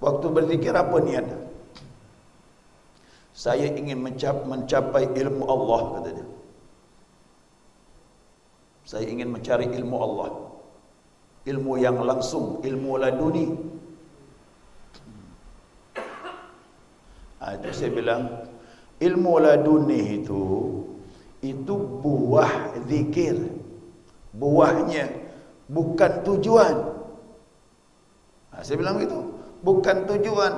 Waktu berzikir apa niat? Saya ingin mencapai ilmu Allah, kata dia. Saya ingin mencari ilmu Allah, ilmu yang langsung, ilmu laduni. Itu saya bilang, ilmu laduni itu buah zikir. Buahnya bukan tujuan. Saya bilang begitu, bukan tujuan.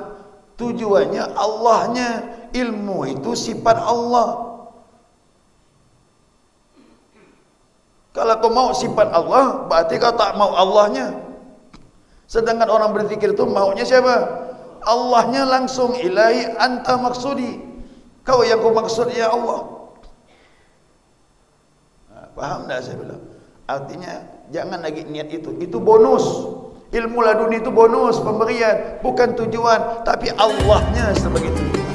Tujuannya Allahnya. Ilmu itu sifat Allah. Kalau kau mau sifat Allah, berarti kau tak mau Allahnya. Sedangkan orang berzikir itu maunya siapa? Allahnya langsung. Ilahi anta maksudi, kau yang ku maksud ya Allah. Paham tak saya bilang? Artinya jangan lagi niat itu bonus. Ilmu laduni itu bonus, pemberian, bukan tujuan, tapi Allahnya sebagai tujuan.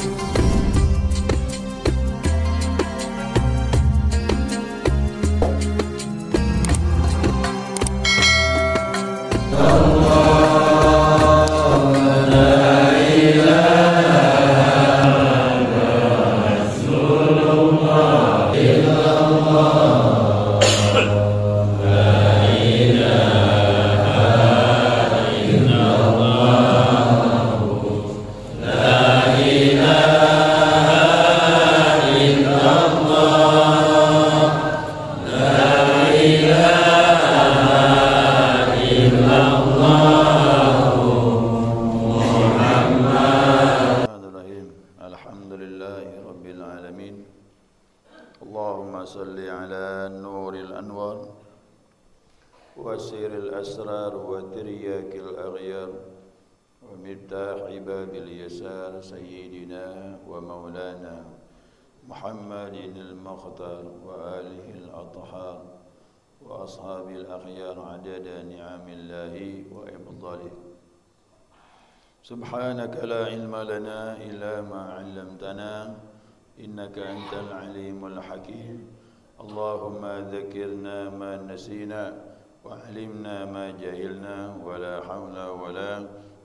محمد المختار وآله الأطهار وأصحاب الأخيار عدد نعم الله وإفضاله. سبحانك لا علم لنا إلا ما علمتنا إنك أنت العليم الحكيم. اللهم ذكرنا ما نسينا وعلمنا ما جهلنا ولا حول ولا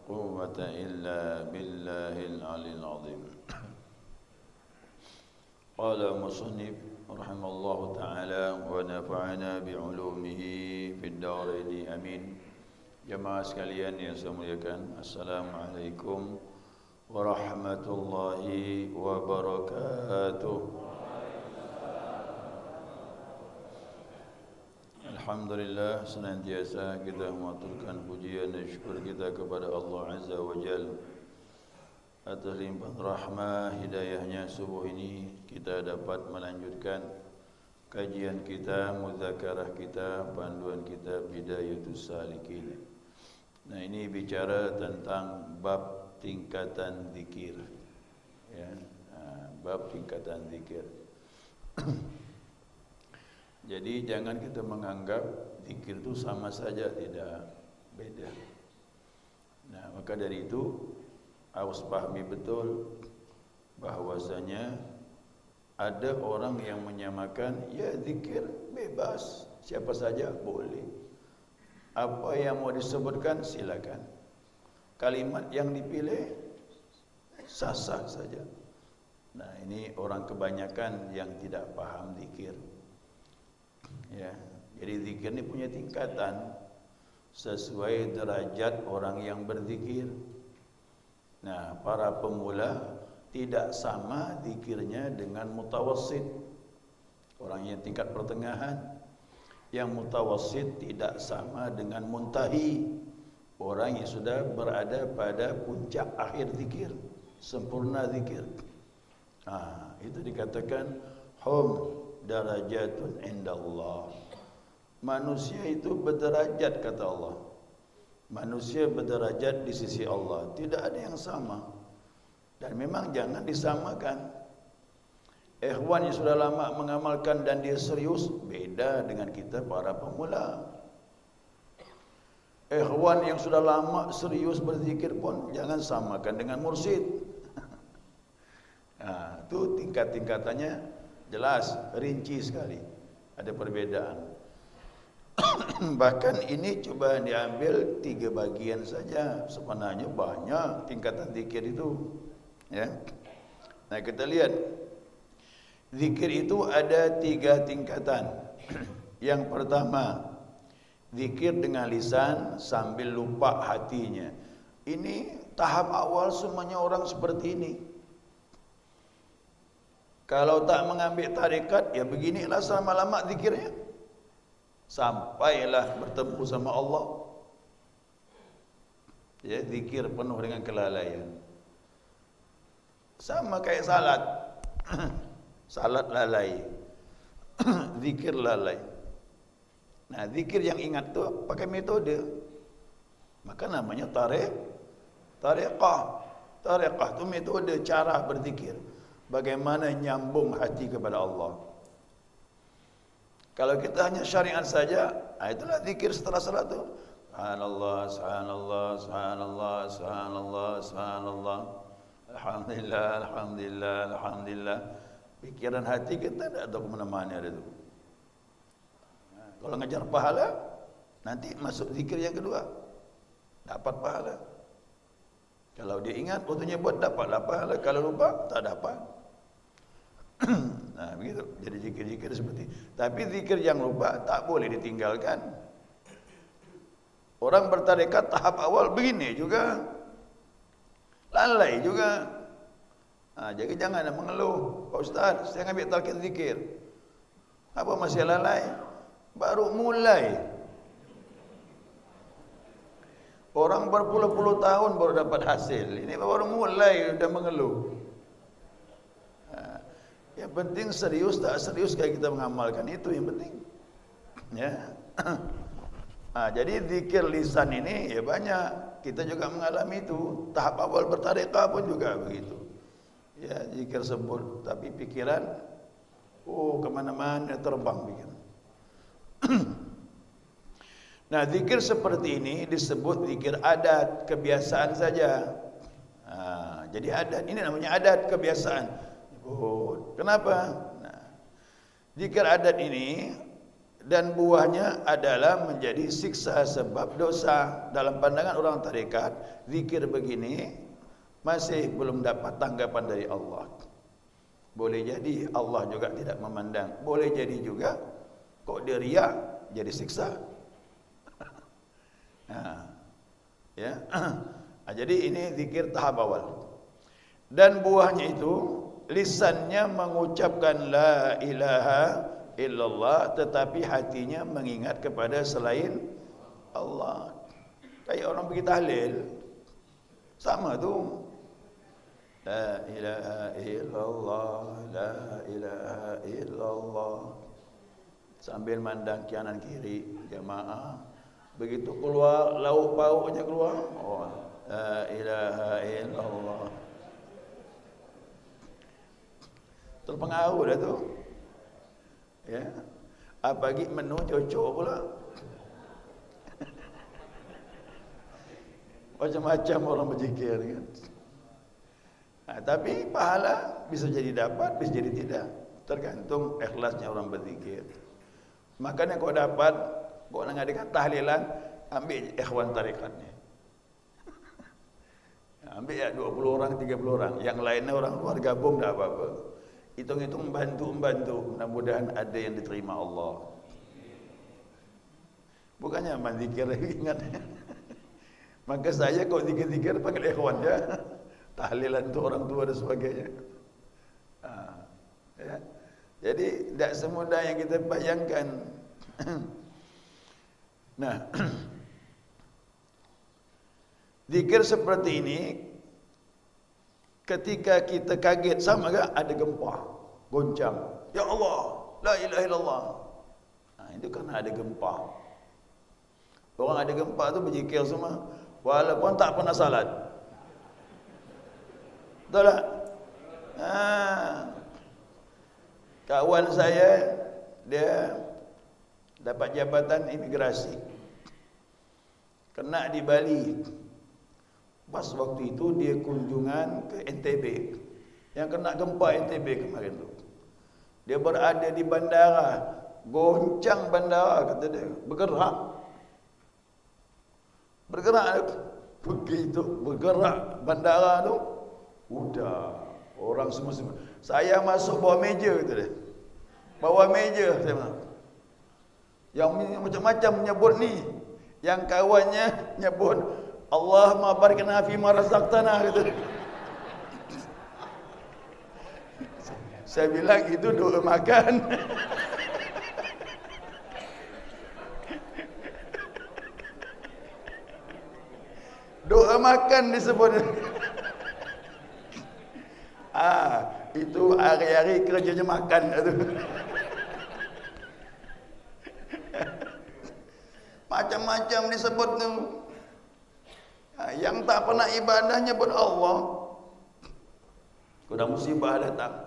قوة إلا بالله العلي العظيم. قال المصنف رحمه الله تعالى ونفعنا بعلومه في الدارين آمين. Jemaah sekalian yang saya muliakan, Assalamualaikum warahmatullahi wabarakatuh. Alhamdulillah, senantiasa kita mengaturkan pujian dan syukur kita kepada Allah Azza wa Jalla atas limpahan rahmah hidayahnya. Subuh ini kita dapat melanjutkan kajian kita, muzakarah kita, panduan kita Bidayatus Salikin. Nah, ini bicara tentang bab tingkatan zikir, ya, bab tingkatan zikir. Jadi jangan kita menganggap zikir itu sama saja, tidak, beda. Nah, maka dari itu harus pahami betul bahwasanya ada orang yang menyamakan, ya zikir bebas, siapa saja boleh. Apa yang mau disebutkan silakan. Kalimat yang dipilih sah-sah saja. Nah, ini orang kebanyakan yang tidak paham zikir. Ya, jadi zikir ini punya tingkatan sesuai derajat orang yang berzikir. Nah, para pemula tidak sama zikirnya dengan mutawassit, orang yang tingkat pertengahan. Yang mutawassit tidak sama dengan muntahi, orang yang sudah berada pada puncak akhir zikir, sempurna zikir. Itu dikatakan hum darajatun indallah. Manusia itu berderajat, kata Allah. Manusia berderajat di sisi Allah, tidak ada yang sama. Dan memang jangan disamakan. Ikhwan yang sudah lama mengamalkan dan dia serius, beda dengan kita para pemula. Ikhwan yang sudah lama serius berzikir pun jangan samakan dengan mursyid. Itu tingkat-tingkatannya jelas, rinci sekali. Ada perbedaan. Bahkan ini coba diambil 3 bagian saja. Sebenarnya banyak tingkatan zikir itu. Ya. Nah, kita lihat. Zikir itu ada 3 tingkatan. Yang pertama, zikir dengan lisan sambil lupa hatinya. Ini tahap awal semuanya orang seperti ini. Kalau tak mengambil tarekat, ya beginilah selama-lama zikirnya. Sampailah bertemu sama Allah. Ya, zikir penuh dengan kelalaian. Sama kayak salat. Salat lalai. Zikir lalai. Nah, zikir yang ingat tu pakai metode. Maka namanya tariqah. Tariqah tu metode cara berzikir. Bagaimana nyambung hati kepada Allah. Kalau kita hanya syariat saja, itulah zikir setelah salat tu. Subhanallah, subhanallah, subhanallah, subhanallah, subhanallah. Alhamdulillah, alhamdulillah, alhamdulillah. Pikiran hati kita tak tahu ke mana-mana ada tu. Kalau ngejar pahala, nanti masuk zikir yang kedua. Dapat pahala. Kalau dia ingat waktunya buat, dapatlah pahala. Kalau lupa, tak dapat. Nah, begitu. Jadi zikir-zikir seperti itu. Tapi zikir yang lupa tak boleh ditinggalkan. Orang bertarekat tahap awal begini juga. Lalai juga. Nah, jadi jangan mengeluh. Pak Ustaz, saya ambil talqin zikir. Apa masih lalai? Baru mulai. Orang berpuluh-puluh tahun baru dapat hasil. Ini baru mulai sudah mengeluh. Yang penting serius tak serius kayak kita mengamalkan itu yang penting. Ya. Jadi zikir lisan ini ya banyak. Kita juga mengalami itu. Tahap awal bertarekat pun juga begitu. Ya, zikir sebut tapi pikiran kemana-mana terbang pikiran. Nah, zikir seperti ini disebut zikir adat, kebiasaan saja. Jadi adat, ini namanya adat, kebiasaan. Kenapa? Nah, zikir adat ini dan buahnya adalah menjadi siksa sebab dosa. Dalam pandangan orang tarekat, zikir begini masih belum dapat tanggapan dari Allah. Boleh jadi Allah juga tidak memandang. Boleh jadi juga kok dia riak jadi siksa. Ya. Jadi ini zikir tahap awal. Dan buahnya itu lisannya mengucapkan la ilaha illallah, tetapi hatinya mengingat kepada selain Allah. Kayak orang pergi tahlil. Sama tu. La ilaha illallah, la ilaha illallah. Sambil mandang kanan kiri jemaah. Begitu keluar lauk pauknya keluar. La ilaha illallah. Terpengaruh dah tu. Ya. Apalagi menu cocok pula. Macam-macam orang berzikir kan. Tapi pahala bisa jadi dapat, bisa jadi tidak. Tergantung ikhlasnya orang berzikir. Makanya kau dapat, kau nak ngadakan tahlilan, ambil ikhwan tarikatnya. Ambil ya 20 orang, 30 orang. Yang lainnya orang luar gabung tak apa-apa. Hitung-hitung membantu. Mudah-mudahan ada yang diterima Allah. Bukannya zikir ingat. Maka saya kok zikir-zikir panggil ikhwan ya. Tahlilan tu orang tua dan sebagainya. Ya. Jadi tidak semudah yang kita bayangkan. Nah, zikir seperti ini ketika kita kaget sama ke ada gempa, goncang. Ya Allah, la ilaha illallah. Itu karena ada gempa. Orang ada gempa tu berzikir semua walaupun tak pernah salat. Betul tak? Kawan saya dia dapat jabatan imigrasi. Kena di Bali. Pas waktu itu dia kunjungan ke NTB. Yang kena gempa NTB kemarin tu. Dia berada di bandara goncang bandara kata dia, bergerak begitu bergerak bandara tu, udah orang semua. Saya masuk bawah meja kata dia. Bawah meja saya bilang. Yang macam-macam menyebut ni. Yang kawannya nyebut Allahumma barik lana fi ma razaqtana kata dia. Saya bilang itu doa makan. Doa makan disebut. Itu hari-hari kerjanya makan itu. Macam-macam disebut tu. Yang tak pernah ibadah nyebut Allah, sudah musibah datang.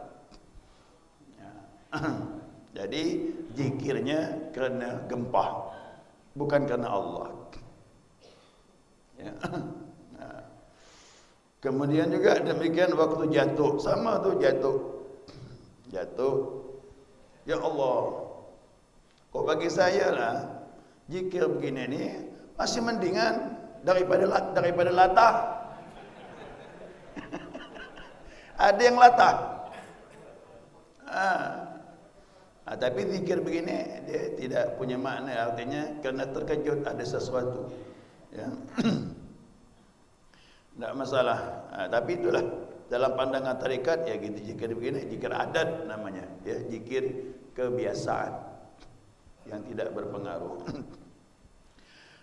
Jadi zikirnya kerana gempah, bukan kerana Allah. Ya. Kemudian juga demikian waktu jatuh, sama tu jatuh. Ya Allah, kok bagi saya lah zikir begini ni masih mendingan daripada latah. Ada yang latah. Tapi zikir begini dia tidak punya makna, artinya kerana terkejut ada sesuatu. Ya. Tak masalah. Tapi itulah dalam pandangan tarekat ya gitu, zikir begini, zikir adat namanya, ya, zikir kebiasaan yang tidak berpengaruh.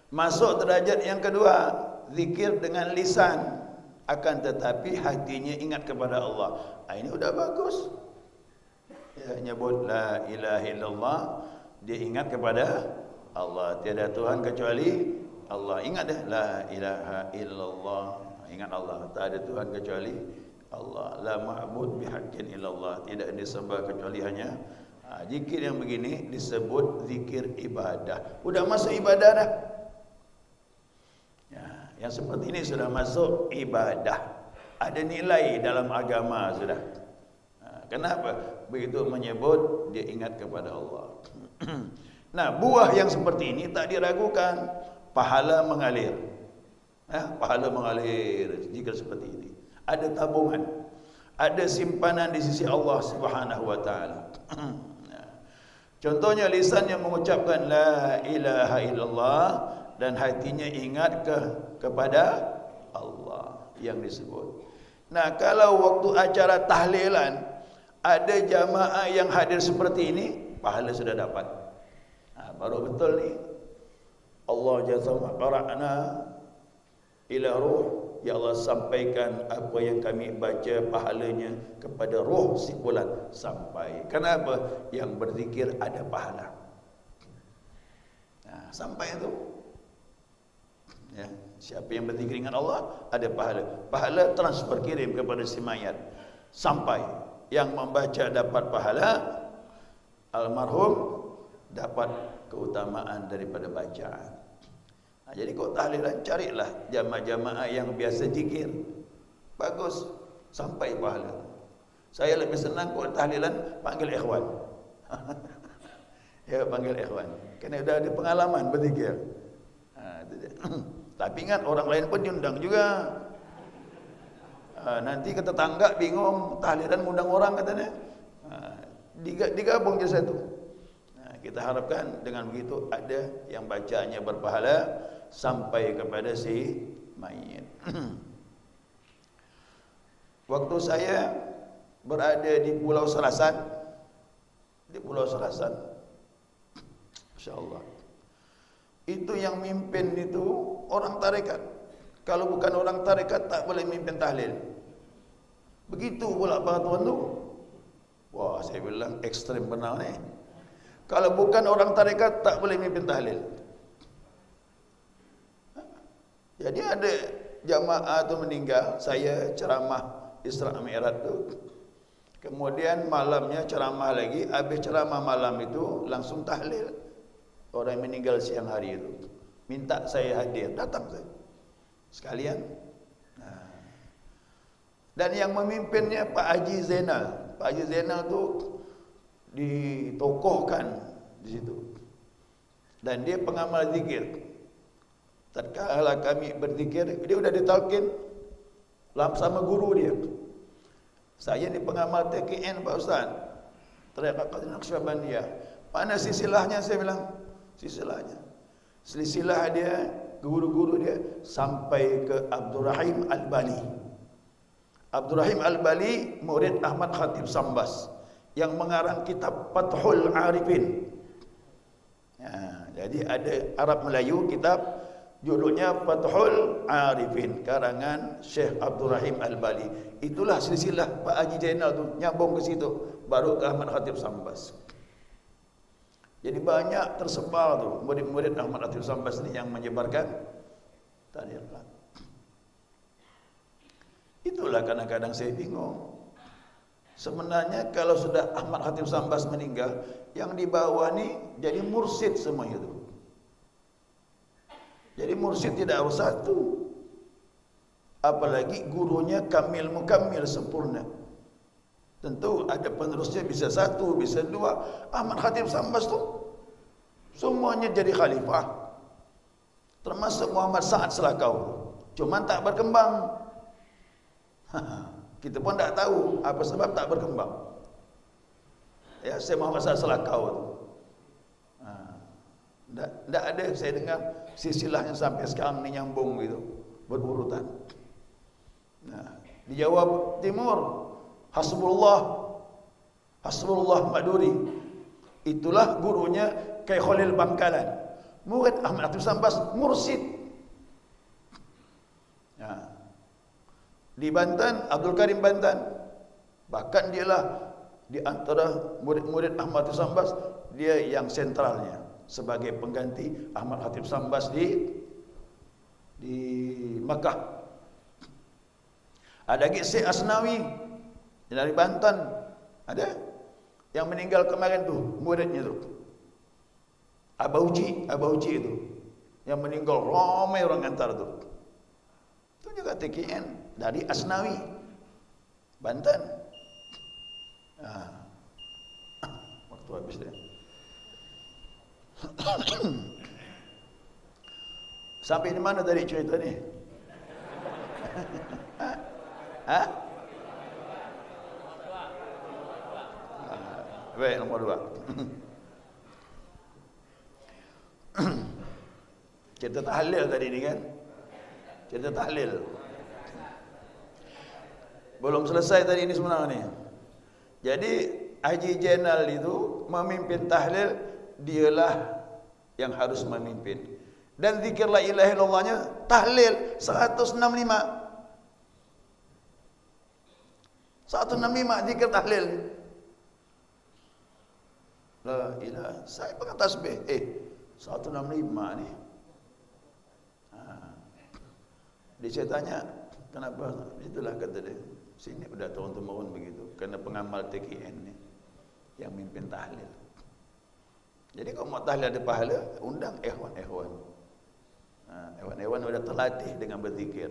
Masuk derajat yang kedua, zikir dengan lisan akan tetapi hatinya ingat kepada Allah. Ini udah bagus. Ya, nyebut la ilaha illallah, dia ingat kepada Allah, tiada Tuhan kecuali Allah. Ingat dah la ilaha illallah, ingat Allah, tak ada Tuhan kecuali Allah. La ma'bud bihaqqin illallah, tidak disembah kecuali hanya. Zikir yang begini disebut zikir ibadah. Udah masuk ibadah dah. Ya, yang seperti ini sudah masuk ibadah. Ada nilai dalam agama sudah. Kenapa? Begitu menyebut dia ingat kepada Allah. Nah, buah yang seperti ini tak diragukan, pahala mengalir. Pahala mengalir jika seperti ini. Ada tabungan, ada simpanan di sisi Allah Subhanahu wa taala. Contohnya lisan yang mengucapkan la ilaha illallah dan hatinya ingat kepada Allah yang disebut. Nah, kalau waktu acara tahlilan ada jamaah yang hadir seperti ini, pahala sudah dapat. Baru betul ni. Allah jazama qara'na ila ruh, ya Allah sampaikan apa yang kami baca pahalanya kepada roh si fulan sampai. Kenapa? Yang berzikir ada pahala. Sampai itu. Ya, siapa yang berzikir dengan Allah ada pahala. Pahala transfer kirim kepada si mayat. Sampai yang membaca dapat pahala, almarhum dapat keutamaan daripada bacaan. Jadi kau tahlilan, carilah jamaah-jamaah yang biasa zikir. Bagus, sampai pahala. Saya lebih senang kau tahlilan panggil ikhwan. Ya, panggil ikhwan. Kerana dah ada pengalaman berzikir. Tapi ingat orang lain pun diundang juga. Nanti ke tetangga bingung, tahlilan undang orang katanya. Digabung je satu. Kita harapkan dengan begitu ada yang bacanya berpahala sampai kepada si mayit. Waktu saya berada di Pulau Serasan, Masya-Allah, itu yang mimpin itu orang tarekat. Kalau bukan orang tarekat tak boleh mimpin tahlil. Begitu pula para tuan tu. Wah, saya bilang ekstrem benar ni. Kalau bukan orang tarekat tak boleh mimpin tahlil. Jadi ada jamaah tu meninggal, saya ceramah Isra Mi'raj tu. Kemudian malamnya ceramah lagi, habis ceramah malam itu langsung tahlil. Orang yang meninggal siang hari itu minta saya hadir, datang saya sekalian. Dan yang memimpinnya Pak Haji Zainal. Pak Haji Zainal tu ditokohkan di situ. Dan dia pengamal zikir. Tatkala kami berzikir, dia udah ditalkin sama guru dia. Saya ni pengamal TKN Pak Ustaz. Tariqah Qadir Naqsyabandiyah. Mana silsilahnya, saya bilang? Silsilahnya. Silsilah dia, guru-guru dia sampai ke Abdurrahim Al-Bali. Abdurrahim Al-Bali murid Ahmad Khatib Sambas yang mengarang kitab Fathul Arifin. Ya, jadi ada Arab Melayu kitab judulnya Fathul Arifin karangan Syekh Abdurrahim Al-Bali. Itulah silsilah Pak Haji Zainal tu, nyambung ke situ baru ke Ahmad Khatib Sambas. Jadi banyak tersebar tu murid-murid Ahmad Khatib Sambas ni yang menyebarkan tariqat. Itulah kadang-kadang saya bingung. Sebenarnya kalau sudah Ahmad Khatib Sambas meninggal, yang di bawah ni jadi mursyid semua itu. Jadi mursyid tidak harus satu. Apalagi gurunya kamil mukamil sempurna. Tentu ada penerusnya bisa satu, bisa dua. Ahmad Khatib Sambas tu semuanya jadi khalifah. Termasuk Muhammad Sa'ad Selakau. Cuma tak berkembang. Kita pun tak tahu apa sebab tak berkembang. Ya, saya Muhammad Sa'ad Selakau tu. Tak ada saya dengar silsilahnya sampai sekarang ni nyambung gitu, berurutan. Nah, di Jawa Timur Hasbullah Maduri. Itulah gurunya Kyai Khalil Bangkalan. Murid Ahmad Khatib Sambas, mursyid. Nah, di Banten, Abdul Karim Banten. Bahkan dialah di antara murid-murid Ahmad Khatib Sambas, dia yang sentralnya sebagai pengganti Ahmad Khatib Sambas di Makkah. Ada lagi Syekh Asnawi dari Banten, ada yang meninggal kemarin tu, muridnya tu Abauji itu yang meninggal, ramai orang antar tu. Itu juga TKN dari Asnawi Banten. Waktu habis dia. Sampai di mana tadi cerita ni? Baik, nombor 2. Cerita tahlil tadi ni kan? Cerita tahlil. Belum selesai tadi ini sebenarnya ni. Jadi Haji Zainal itu memimpin tahlil, dialah yang harus memimpin. Dan zikir la ilaha illallahnya tahlil 165. 165 zikir tahlil. La ilaha. Saya pegang tasbih. 165 ni. Dia saya tanya, kenapa? Itulah kata dia. Sini udah turun-temurun begitu. Kerana pengamal TKN ni yang mimpin tahlil. Jadi kalau mau tahlil ada pahala, undang ikhwan-ikhwan. Ikhwan-ikhwan sudah terlatih dengan berzikir.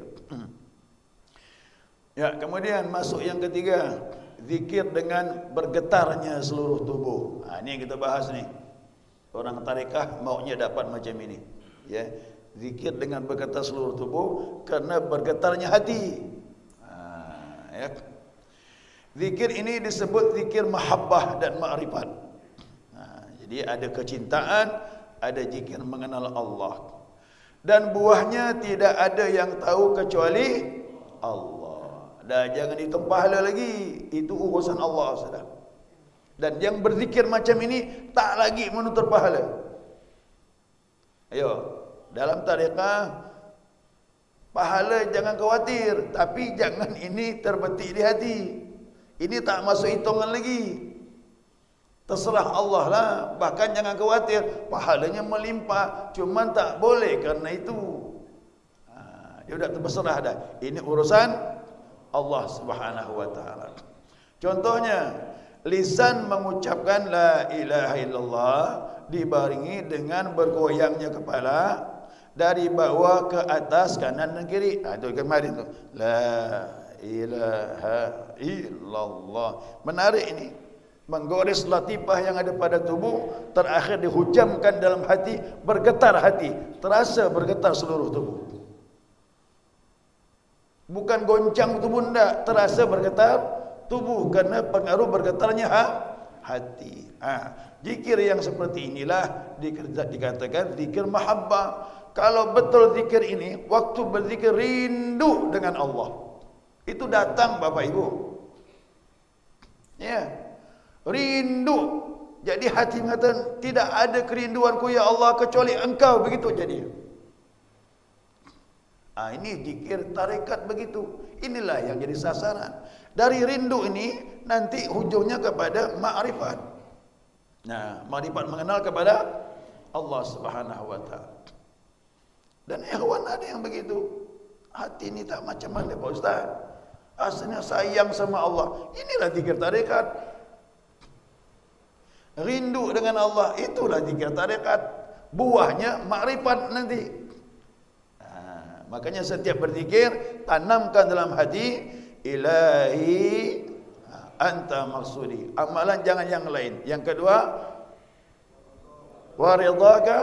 Ya, kemudian masuk yang ketiga, zikir dengan bergetarnya seluruh tubuh. Ini yang kita bahas ni. Orang tarekah maunya dapat macam ini. Ya, zikir dengan bergetar seluruh tubuh kerana bergetarnya hati. Ya. Zikir ini disebut zikir mahabbah dan ma'rifat. Jadi ada kecintaan, ada zikir mengenal Allah. Dan buahnya tidak ada yang tahu kecuali Allah. Dan jangan hitung pahala lagi, itu urusan Allah sudah. Dan yang berzikir macam ini tak lagi menuntut pahala. Ayo, dalam tarekah pahala jangan khawatir, tapi jangan ini terbetik di hati. Ini tak masuk hitungan lagi. Terserah Allah lah. Bahkan jangan khawatir, pahalanya melimpah. Cuma tak boleh kerana itu. Dia dah terserah dah. Ini urusan Allah Subhanahu wa taala. Contohnya, lisan mengucapkan la ilaha illallah dibarengi dengan bergoyangnya kepala dari bawah ke atas, kanan dan kiri. Itu kemarin tu. La ilaha illallah. Menarik ini. menggores latifah yang ada pada tubuh, terakhir dihujamkan dalam hati, bergetar hati, terasa bergetar seluruh tubuh. Bukan goncang tubuh, enggak, terasa bergetar tubuh karena pengaruh bergetarnya hati. Zikir yang seperti inilah dikatakan zikir mahabbah. Kalau betul zikir ini, waktu berzikir rindu dengan Allah, itu datang Bapak Ibu. Ya, rindu. Jadi hati mengatakan, tidak ada kerinduanku ya Allah kecuali Engkau, begitu jadi. Ini zikir tarekat begitu. Inilah yang jadi sasaran. Dari rindu ini nanti hujungnya kepada ma'rifat. Nah, ma'rifat mengenal kepada Allah Subhanahu wa taala. Dan ikhwan ada yang begitu. Hati ini tak macam mana Pak Ustaz. Asalnya sayang sama Allah. Inilah zikir tarekat. Rindu dengan Allah, itulah zikir tarekat. Buahnya ma'rifat nanti. Makanya setiap berzikir tanamkan dalam hati, ilahi anta maksudi. Amalan jangan yang lain. Yang kedua, wa ridhaka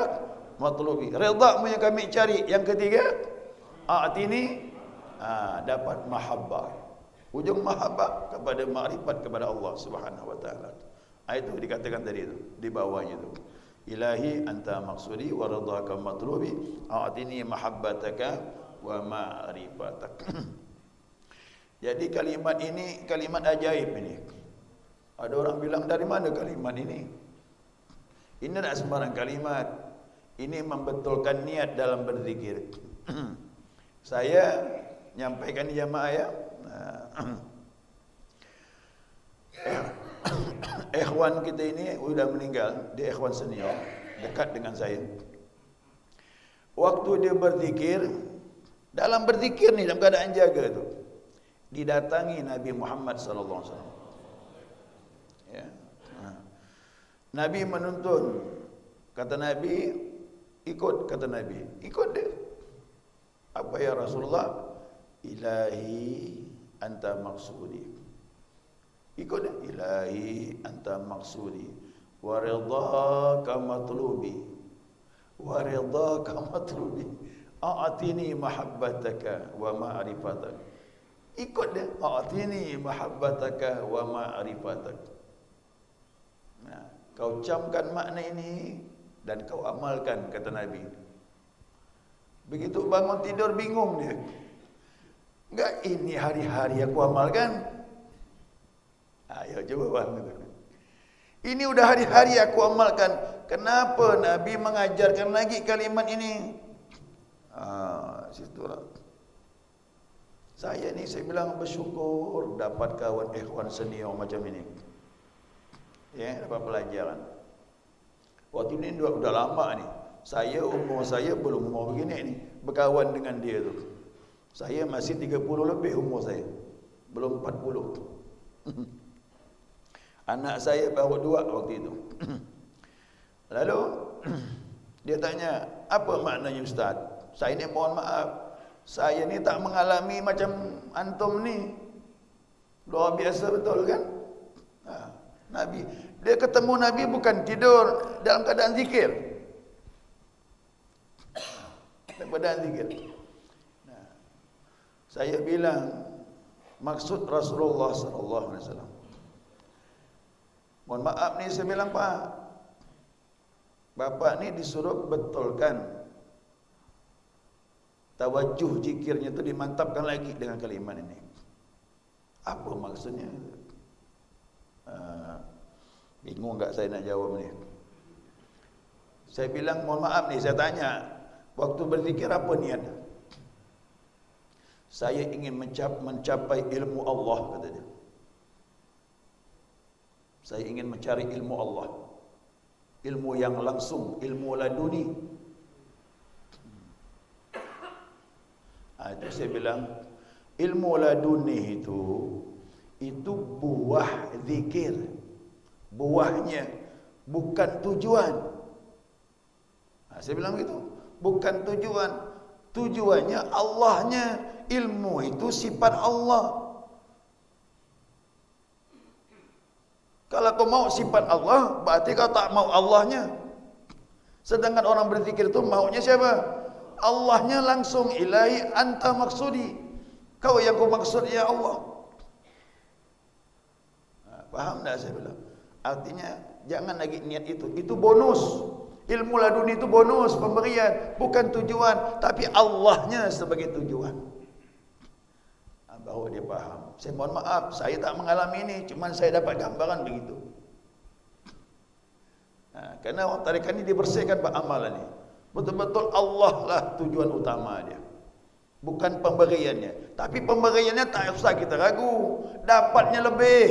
matlubi. Ridhamu yang kami cari. Yang ketiga, a'tini, dapat mahabbah. Ujung mahabbah kepada ma'rifat kepada Allah Subhanahu wa taala. Itu dikatakan tadi itu, di bawahnya itu. Ilahi anta maksudi wa ridhaka matlubi, a'tini mahabbataka wa ma'rifatak. Jadi kalimat ini kalimat ajaib ini. Ada orang bilang, dari mana kalimat ini? Ini tidak sembarang kalimat. Ini membetulkan niat dalam berzikir. Saya nyampaikan di jamaah ya. Ikhwan kita ini sudah meninggal, dia ikhwan senior, dekat dengan saya. Waktu dia berzikir, dalam berzikir nih, dalam keadaan jaga tu, didatangi Nabi Muhammad sallallahu alaihi wasallam. Ya. Nabi menuntun. Kata Nabi, ikut, kata Nabi. Ikut dia. Apa ya Rasulullah? Ilahi anta maksudi. Ikut dia. Ilahi anta maksudi. Wa ridhaka matlubi. Wa ridhaka matlubi. A'tini mahabbataka wa ma'rifataka. Ikut dia. A'tini mahabbataka wa ma'rifataka. Nah, kau camkan makna ini dan kau amalkan, kata Nabi. Begitu bangun tidur bingung dia. Enggak, ini hari-hari aku amalkan. Ayo coba bangun. Ini udah hari-hari aku amalkan. Kenapa Nabi mengajarkan lagi kalimat ini? Situlah. Saya bilang bersyukur dapat kawan ikhwan senior macam ini. Ya, dapat pelajaran. Waktu ini udah lama nih. Umur saya belum umur begini nih, berkawan dengan dia tu. Saya masih 30 lebih umur saya. Belum 40. Anak saya baru 2 waktu itu. Lalu dia tanya, apa maknanya Ustaz? Saya ni mohon maaf, saya ni tak mengalami macam antum ni. Luar biasa betul kan? Nabi, dia ketemu Nabi bukan tidur, dalam keadaan zikir. Dalam keadaan zikir. Saya bilang, maksud Rasulullah sallallahu alaihi wasallam. Mohon maaf ni saya bilang, Pak, Bapak ni disuruh betulkan tawajuh zikirnya itu, dimantapkan lagi dengan kalimat ini. Apa maksudnya? Bingung enggak saya nak jawab ni. Saya bilang, mohon maaf ni, saya tanya, waktu berzikir apa niatnya? Saya ingin mencapai ilmu Allah, kata dia. Saya ingin mencari ilmu Allah. Ilmu yang langsung, ilmu laduni. Itu saya bilang, ilmu laduni itu buah zikir. Buahnya, bukan tujuan. Saya bilang begitu, bukan tujuan. Tujuannya Allahnya. Ilmu itu sifat Allah. Kalau kau mau sifat Allah, berarti kau tak mau Allahnya. Sedangkan orang berzikir itu maunya siapa? Allahnya langsung. Ilahi anta maksudi. Kau yang ku maksud ya Allah. Paham tak saya bilang? Artinya jangan lagi niat itu. Itu bonus. Ilmu laduni itu bonus, pemberian, bukan tujuan, tapi Allahnya sebagai tujuan. Baru dia faham. Saya mohon maaf, saya tak mengalami ini, cuman saya dapat gambaran begitu. Karena orang tarekat ini dibersihkan amalan ini. Betul-betul Allah lah tujuan utama dia, bukan pemberiannya. Tapi pemberiannya tak usah kita ragu, dapatnya lebih.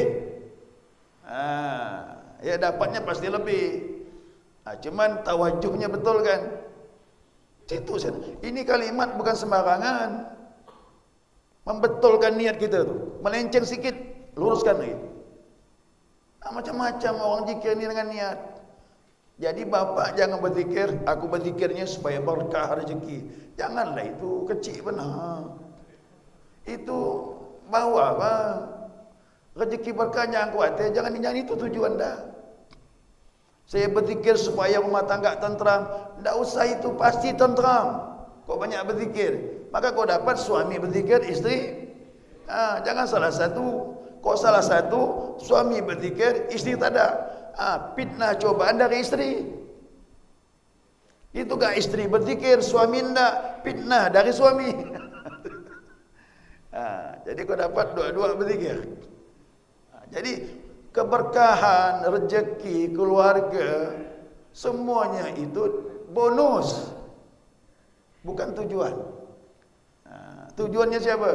Ya dapatnya pasti lebih. Cuman tawajuhnya betul kan? Itu ini kalimat bukan sembarangan. Membetulkan niat kita tu. Melenceng sikit, luruskan lagi. Macam-macam orang zikir ni dengan niat. Jadi bapak jangan berzikir, aku berzikirnya supaya berkah rezeki. Janganlah itu kecil benar. Itu bawa apa? Rezeki berkah jangan khawatir, jangan itu tujuan dah. Saya berzikir supaya rumah tangga tentram. Tak usah itu, pasti tentram. Kau banyak berzikir, maka kau dapat suami berzikir, isteri. Jangan salah satu. Kau salah satu, suami berzikir, isteri tak ada. Fitnah cobaan dari isteri. Itu gak isteri berzikir, suami tidak. Fitnah dari suami. Jadi kau dapat dua-dua berzikir. Jadi keberkahan, rezeki, keluarga, semuanya itu bonus, bukan tujuan. Tujuannya siapa?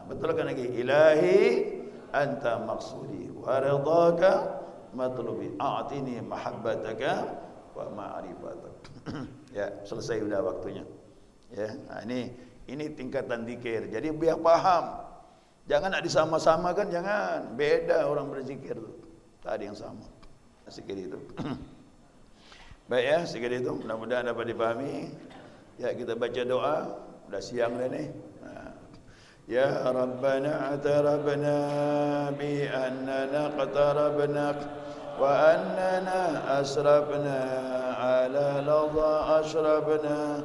Betulkan lagi. Ilahi anta maksudi wa ridaka matlubi a'tini mahabbataka wa ma'rifatak. Ya, selesai sudah waktunya. Ya, ini tingkatan zikir. Jadi biar paham. Jangan nak disama-samakan, jangan. Beda orang berzikir tu. Tak ada yang sama. Sikit itu. Baik ya, sikit itu. Mudah-mudahan dapat dipahami. Ya, kita baca doa. Dah siang dah ni. Ya Rabbana atarabna bi annana qatarabna wa annana asrabna ala ladha ashrabna